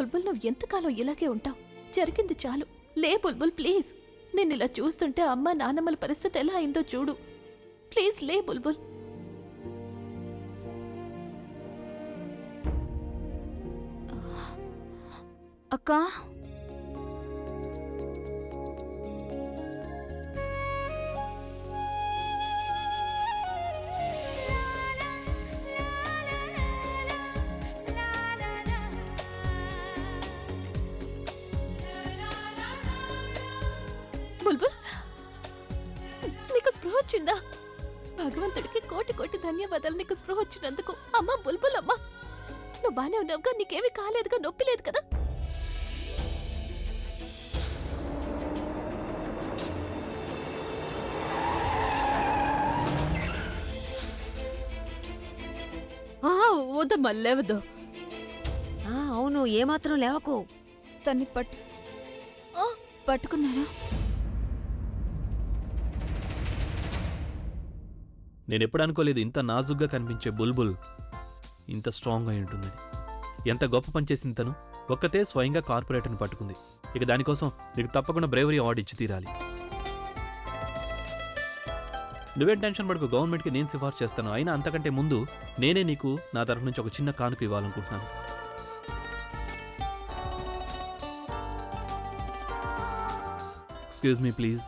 బుల్బుల్, నువ్వు ఎంతకాలం ఇలాగే ఉంటావు? జరిగింది చాలు. లే బుల్బుల్, ప్లీజ్. నిన్నిలా చూస్తుంటే అమ్మ నాన్నమ్మల పరిస్థితి ఎలా అయిందో చూడు. ప్లీజ్ లే బుల్బుల్. అక్కా, బుల్బుల్, నీకు స్పృహ వచ్చిందా? భగవంతుడికి కోటి కోటి ధన్యవాదాలు నీకు స్పృహ వచ్చినందుకు. అమ్మా బుల్బుల్, అమ్మా నువ్వు బానే ఉన్నావుగా? నీకేమీ కాలేదుగా? నొప్పి లేదు కదా? వద్దమ్మా, లేవద్దు. అవును, ఏమాత్రం లేవకు. తన్ని పట్టుకున్నారా? నేనెప్పుడు అనుకోలేదు ఇంత నాజుగ్గా కనిపించే బుల్బుల్ ఇంత స్ట్రాంగ్ అయి ఉంటుందని. ఎంత గొప్ప పనిచేసింది తను. ఒక్కతే స్వయంగా కార్పొరేటర్ని పట్టుకుంది. ఇక దానికోసం నీకు తప్పకుండా బ్రేవరీ అవార్డు ఇచ్చి తీరాలి. నువ్వేం టెన్షన్ పడుకో, గవర్నమెంట్కి నేను సిఫార్సు చేస్తాను. అయినా అంతకంటే ముందు నేనే నీకు నా తరఫు నుంచి ఒక చిన్న కానుక ఇవ్వాలనుకుంటున్నాను. Excuse me please.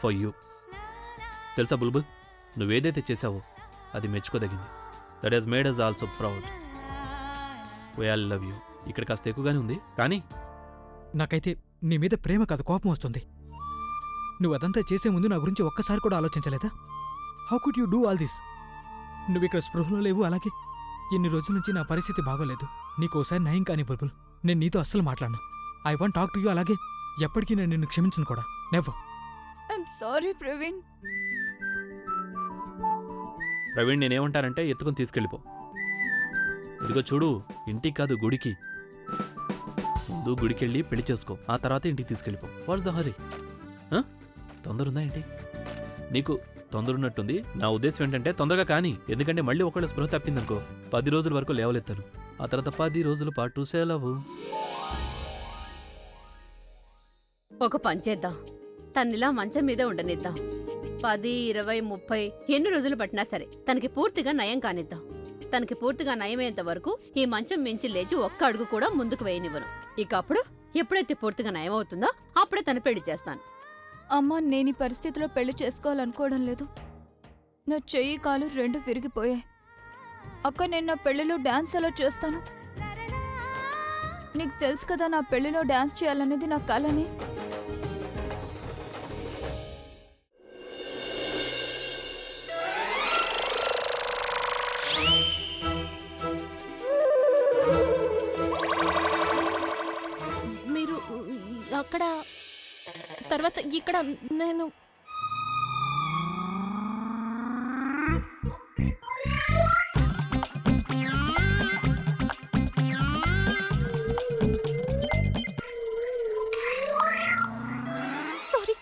For you. తెలుసా బుల్బుల్, నువ్వేదైతే చేశావో అది మెచ్చుకోదగింది. That has made us also proud. We all love you. ఇక్కడ కాస్త ఎక్కువగానే ఉంది, కానీ నాకైతే నీ మీద ప్రేమ కాదు, కోపం వస్తుంది. నువ్వు అదంతా చేసే ముందు నా గురించి ఒక్కసారి కూడా ఆలోచించలేదా? How could you do all this? నువ్వు ఇక్కడ స్పృహలో లేవు. అలాగే ఎన్ని రోజుల నుంచి నా పరిస్థితి బాగోలేదు. నీకోసారి నయం కాని బుల్బుల్, నేను నీతో అస్సలు మాట్లాడను. I want talk to you. అలాగే ఎప్పటికీ నేను నిన్ను క్షమించను కూడా. Never. I'm sorry Praveen. Praveen, నేనేమంటానంటే ఎత్తుకొని తీసుకెళ్ళిపో. ఇదిగో చూడు, ఇంటికి కాదు గుడికి. ముందు గుడికెళ్ళి పెళ్లి చేసుకో, ఆ తర్వాత ఇంటికి తీసుకెళ్ళిపో. వాట్స్ ద హరీ? తొందరుందా ఏంటి? నీకు తొందరున్నట్టుంది. నా ఉద్దేశం ఏంటంటే తొందరగా కానీ. ఎందుకంటే మళ్ళీ ఒకళ్ళ స్పృహ తప్పిందనుకో 10 రోజుల వరకు లేవలెత్తాను. ఆ తర్వాత 10 రోజుల పాటు సెలవు. ఒక పంచేద్దాం, తన్నిలా మంచం మీద ఉండనిద్దాం. 10, 20, 30 ఎన్ని రోజులు పట్టినా సరే తనకి పూర్తిగా నయం కానిద్దాం. తనకి పూర్తిగా నయమయ్యేంత వరకు ఈ మంచం మించి లేచి ఒక్క అడుగు కూడా ముందుకు వేయనివ్వను. ఇక అప్పుడు ఎప్పుడైతే పూర్తిగా నయం అవుతుందో అప్పుడే తను పెళ్లి చేస్తాను. అమ్మా, నేను ఈ పరిస్థితిలో పెళ్లి చేసుకోవాలనుకోవడం లేదు. నా చెయ్యి కాలు 2 విరిగిపోయాయి. అక్క, నేను నా పెళ్లిలో డాన్స్ ఎలా చేస్తాను? నీకు తెలుసు కదా, నా పెళ్లిలో డాన్స్ చేయాలనేది నా కలని. మీరు అక్కడ, తర్వాత ఇక్కడ నేను సారీ.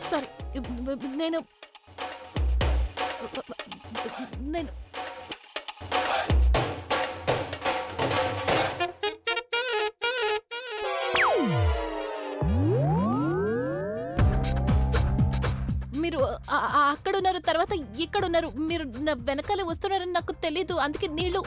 సారీ, నేను మీరు అక్కడున్నారు, తర్వాత ఇక్కడున్నారు. మీరు నా వెనకాలే వస్తున్నారని నాకు తెలీదు, అందుకే నీళ్ళు.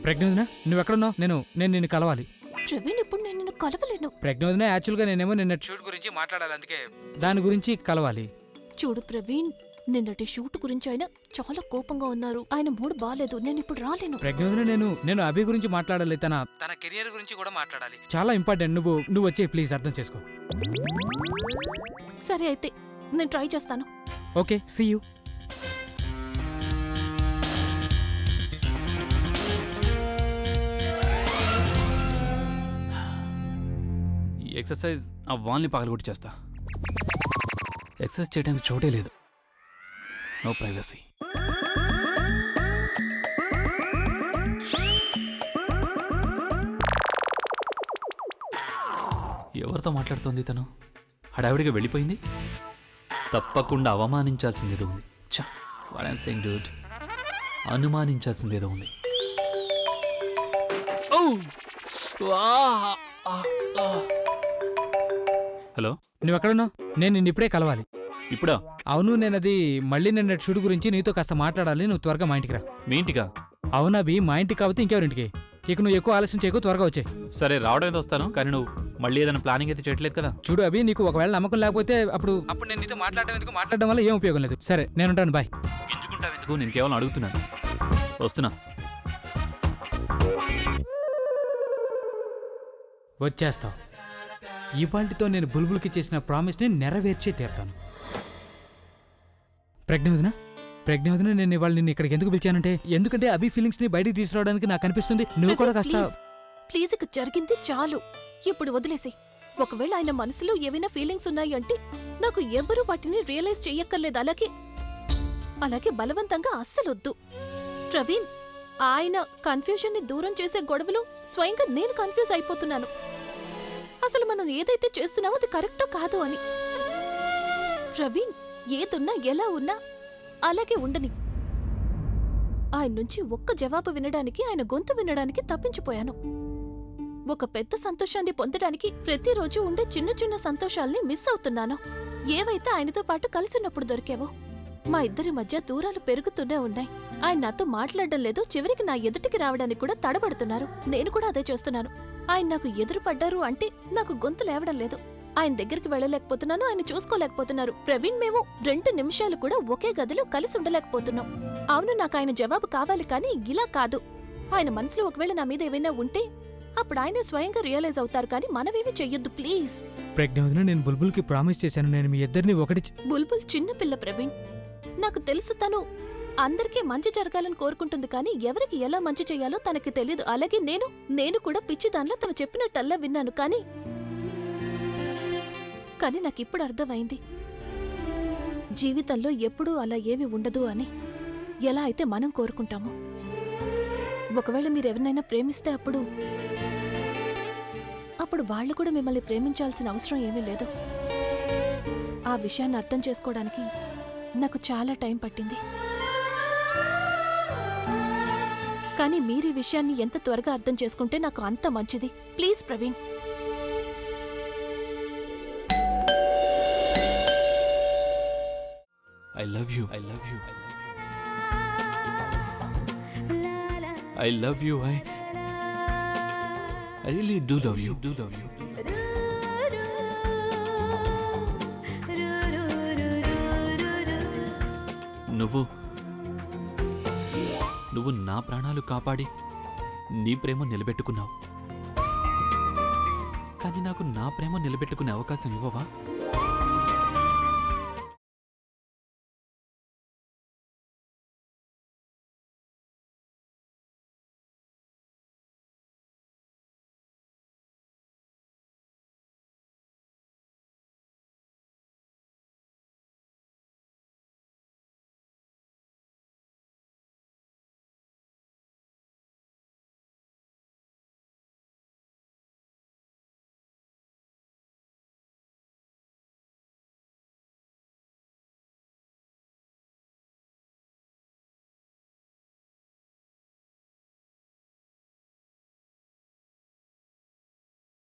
ప్రజ్ఞోదన నువ్వు ఎక్కడున్నావు? నేను నిన్ను కలవాలి. ప్రవీణ్ ఇప్పుడు నేను నిన్ను కలవలేను. ప్రజ్ఞోదన యాక్చువల్గా నేనేమో నిన్న షూట్ గురించి మాట్లాడాలి, అందుకే దాని గురించి కలవాలి. చూడు ప్రవీణ్, నిన్నటి షూట్ గురించి ఆయన చాలా కోపంగా ఉన్నారు. ఆయన మూడు బాలేదు. నేను ఇప్పుడు రాలేను. ప్రజ్ఞోదన నేను అభి గురించి మాట్లాడాలి, తన కెరియర్ గురించి కూడా మాట్లాడాలి. చాలా ఇంపార్టెంట్. నువ్వు వచ్చే ప్లీజ్, అర్థం చేసుకో. సరే అయితే నేను ట్రై చేస్తాను. Okay, see you. ఈ ఎక్సర్సైజ్ ఆ వాల్ని పగలగొట్టి చేస్తా. ఎక్సర్సైజ్ చేయడానికి చోటే లేదు. No privacy. ఎవరితో మాట్లాడుతోంది తను? హడావిడిగా వెళ్ళిపోయింది. తప్పకుండా అవమానించాల్సిందేదో ఉంది. ఛా, వాట్ ఐమ్ సేయింగ్ డూడ్, అనుమానించాల్సిందేదో ఉంది. హలో, నువ్వు ఎక్కడున్నావు? నేను నిన్ను ఇప్పుడే కలవాలి. ఇప్పుడా? అవును, నేనది మళ్ళీ నిన్న షూట్ గురించి నీతో కాస్త మాట్లాడాలి. నువ్వు త్వరగా మా ఇంటికి రా. మీ ఇంటికా? అవునా అభి, మా ఇంటికి కాబట్టి ఇంకెవరింటికి. ఇక నువ్వు ఎక్కువ ఆలస్యం చేయకు, త్వరగా వచ్చే. సరే, రావడం అయితే వస్తాను, కానీ నువ్వు మళ్ళీ ఏదైనా ప్లానింగ్ అయితే చేయట్లేదు కదా? చూడు అభి, నీకు ఒకవేళ నమ్మకం లేకపోతే అప్పుడు నేను నీతో మాట్లాడడం వల్ల ఏం ఉపయోగం లేదు. సరే, నేను ఉంటాను, బాయ్. ఎంచుకుంటావు ఎందుకు? నేను కేవలం అడుగుతున్నాను. వస్తున్నా. వచ్చేస్తావు. ఇవాళ్టితో నేను బుల్బుల్కి చేసిన ప్రామిస్ని నెరవేర్చే తీరుతాను. ప్రజ్ఞవదన నేను ఇవాళ నిన్ను ఇక్కడికి ఎందుకు పిలిచానంటే, ఎందుకంటే అభి ఫీలింగ్స్ ని బయటికి తీసుకురావడానికి నాకు అనిపిస్తుంది నువ్వు కూడా కాస్త. ప్లీజ్ ఇక జరిగింది చాలు. ఇప్పుడు వదిలేసి. ఒకవేళ ఆయన మనసులో ఏవైనా ఫీలింగ్స్ ఉన్నాయి అంటే నాకు ఎవరు వాటిని రియలైజ్ చెయ్యక్కర్లేదు. అలాగే బలవంతంగా అస్సలొద్దు. ప్రవీణ్, ఆయన కన్ఫ్యూజన్ ని దూరం చేసే గొడవలు స్వయంగా నేను కన్ఫ్యూజ్ అయిపోతున్నాను. అసలు మనం ఏదైతే చేస్తున్నామో అది కరెక్టో కాదు అని. ప్రవీణ్, ఏదున్నా ఎలా ఉన్నా అలాగే ఉండని. ఆయన నుంచి ఒక్క జవాబు వినడానికి, ఆయన గొంతు వినడానికి తప్పించిపోయాను. ఒక పెద్ద సంతోషాన్ని పొందడానికి ప్రతిరోజు ఉండే చిన్న చిన్న సంతోషాల్ని మిస్ అవుతున్నాను. ఏవైతే ఆయనతో పాటు కలిసినప్పుడు దొరికావో. మా ఇద్దరి మధ్య దూరాలు పెరుగుతూనే ఉన్నాయి. ఆయన నాతో మాట్లాడడం లేదు, చివరికి నా ఎదుటికి రావడానికి కూడా తడబడుతున్నారు. నేను కూడా అదే చేస్తున్నాను. ఆయన నాకు ఎదురుపడ్డారు అంటే నాకు గొంతు లేవడం లేదు. ఆయన దగ్గరికి వెళ్ళలేకపోతున్నాను, ఆయన చూసుకోలేకపోతున్నారు. ప్రవీణ్, మేము 2 నిమిషాలు కూడా ఒకే గదిలో కలిసి ఉండలేకపోతున్నాం. అవును, నాకు ఆయన జవాబు కావాలి, కానీ ఇలా కాదు. ఆయన మనసులో ఒకవేళ నా మీద ఏమైనా ఉంటే అప్పుడు ఆయనే స్వయంగా రియలైజ్ అవుతారు, కానీ మనమేమీ చెయ్యొద్దు ప్లీజ్. ప్రజ్ఞవదన, నేను బుల్బుల్కి ప్రామిస్ చేశాను, నేను మీ ఇద్దరిని ఒకటి. బుల్బుల్ చిన్నపిల్ల ప్రవీణ్. నాకు తెలుసు, తను అందరికీ మంచి జరగాలని కోరుకుంటుంది, కానీ ఎవరికి ఎలా మంచి చెయ్యాలో తనకి తెలియదు. అలాగే నేను కూడా పిచ్చిదాన్లా తను చెప్పినట్టల్లా విన్నాను, కానీ నాకిప్పుడు అర్థమైంది. జీవితంలో ఎప్పుడూ అలా ఏమీ ఉండదు అని. ఎలా అయితే మనం కోరుకుంటామో. ఒకవేళ మీరెవరినైనా ప్రేమిస్తే అప్పుడు వాళ్ళు కూడా మిమ్మల్ని ప్రేమించాల్సిన అవసరం ఏమీ లేదు. ఆ విషయాన్ని అర్థం చేసుకోవడానికి నాకు చాలా టైం పట్టింది. కానీ మీరు ఈ విషయాన్ని ఎంత త్వరగా అర్థం చేసుకుంటే నాకు అంత మంచిది. Please Praveen. I love you. I love you. I love you. I really do love you. నువ్వు నా ప్రాణాలు కాపాడి నీ ప్రేమ నిలబెట్టుకున్నావు. కానీ నాకు నా ప్రేమ నిలబెట్టుకునే అవకాశం ఇవ్వవా?